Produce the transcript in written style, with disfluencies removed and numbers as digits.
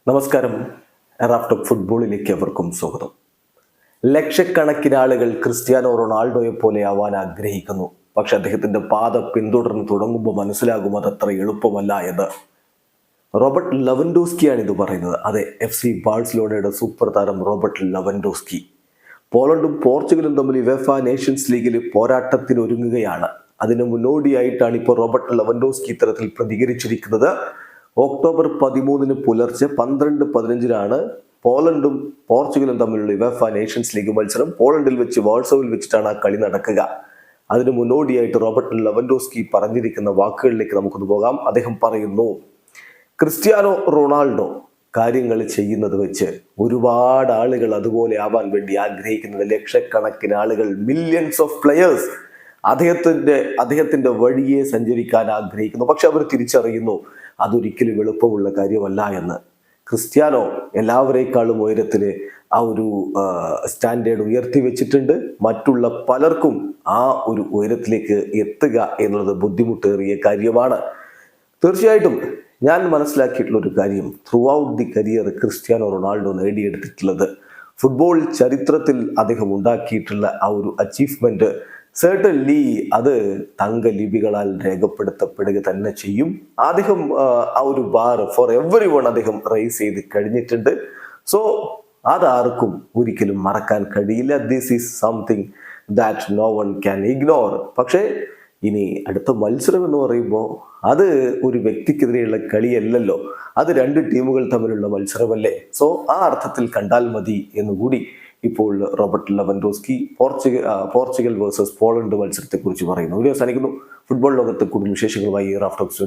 നമസ്കാരം. റാഫ്റ്റോക്ക് ഫുട്ബോളിലേക്ക് അവർക്കും സ്വാഗതം. ലക്ഷക്കണക്കിന് ആളുകൾ ക്രിസ്ത്യാനോ റൊണാൾഡോയെ പോലെ ആവാൻ ആഗ്രഹിക്കുന്നു. പക്ഷെ അദ്ദേഹത്തിന്റെ പാത പിന്തുടർന്ന് തുടങ്ങുമ്പോൾ മനസ്സിലാകും അതത്ര എളുപ്പമല്ല എന്ന്. റോബർട്ട് ലെവൻഡോസ്കിയാണ് ഇത് പറയുന്നത്. അതെ, FC ബാഴ്സലോണയുടെ സൂപ്പർ താരം റോബർട്ട് ലെവൻഡോസ്കി പോളണ്ടും പോർച്ചുഗലും തമ്മിൽ യുവേഫ നേഷൻസ് ലീഗിൽ പോരാട്ടത്തിന് ഒരുങ്ങുകയാണ്. അതിന് മുന്നോടിയായിട്ടാണ് ഇപ്പോൾ റോബർട്ട് ലെവൻഡോസ്കി ഇത്തരത്തിൽ പ്രതികരിച്ചിരിക്കുന്നത്. ഒക്ടോബർ 13 പുലർച്ചെ 12:15 പോളണ്ടും പോർച്ചുഗലും തമ്മിലുള്ള യുവേഫ നേഷൻസ് ലീഗ് മത്സരം പോളണ്ടിൽ വെച്ച് വാഴ്സോവിൽ വെച്ചിട്ടാണ് ആ കളി നടക്കുക. അതിന് മുന്നോടിയായിട്ട് റോബർട്ട് ലെവൻഡോസ്കി പറഞ്ഞിരിക്കുന്ന വാക്കുകളിലേക്ക് നമുക്കൊന്ന് പോകാം. അദ്ദേഹം പറയുന്നു, ക്രിസ്ത്യാനോ റൊണാൾഡോ കാര്യങ്ങൾ ചെയ്യുന്നത് വെച്ച് ഒരുപാട് ആളുകൾ അതുപോലെ ആവാൻ വേണ്ടി ആഗ്രഹിക്കുന്നത്, ലക്ഷക്കണക്കിന് ആളുകൾ, മില്യൺസ് ഓഫ് പ്ലെയേഴ്സ് അദ്ദേഹത്തിന്റെ വഴിയെ സഞ്ചരിക്കാൻ ആഗ്രഹിക്കുന്നു. പക്ഷെ അവർ തിരിച്ചറിയുന്നു അതൊരിക്കലും എളുപ്പമുള്ള കാര്യമല്ല എന്ന്. ക്രിസ്ത്യാനോ എല്ലാവരേക്കാളും ഉയരത്തിന് ആ ഒരു സ്റ്റാൻഡേർഡ് ഉയർത്തി വെച്ചിട്ടുണ്ട്. മറ്റുള്ള പലർക്കും ആ ഒരു ഉയരത്തിലേക്ക് എത്തുക എന്നുള്ളത് ബുദ്ധിമുട്ടേറിയ കാര്യമാണ്. തീർച്ചയായിട്ടും ഞാൻ മനസ്സിലാക്കിയിട്ടുള്ള ഒരു കാര്യം, throughout the career Cristiano Ronaldo നേടിയെടുത്തിട്ടുള്ളത്, ഫുട്ബോൾ ചരിത്രത്തിൽ അദ്ദേഹം ഉണ്ടാക്കിയിട്ടുള്ള ആ ഒരു അച്ചീവ്മെന്റ് certainly അത് തങ്കലിപികളാൽ രേഖപ്പെടുത്തപ്പെടുക തന്നെ ചെയ്യും. അദ്ദേഹം ആ ഒരു ബാർ ഫോർ എവറി വൺ അദ്ദേഹം റൈസ് ചെയ്ത് കഴിഞ്ഞിട്ടുണ്ട്. സോ അതാർക്കും ഒരിക്കലും മറക്കാൻ കഴിയില്ല. This is something that no one can ignore. പക്ഷേ ഇനി അടുത്ത മത്സരം എന്ന് പറയുമ്പോൾ അത് ഒരു വ്യക്തിക്കെതിരെയുള്ള കളിയല്ലല്ലോ, അത് രണ്ട് ടീമുകൾ തമ്മിലുള്ള മത്സരമല്ലേ. സോ ആ അർത്ഥത്തിൽ കണ്ടാൽ മതി എന്നുകൂടി ഇപ്പോൾ Robert Lewandowski Portugal versus Poland മത്സരത്തെക്കുറിച്ച് പറയുന്നു. വീഡിയോ അവസാനിക്കുന്നു. ഫുട്ബോൾ ലോകത്ത് കൂടുതൽ വിശേഷങ്ങളുമായി റാഫ്റ്റോക്സ്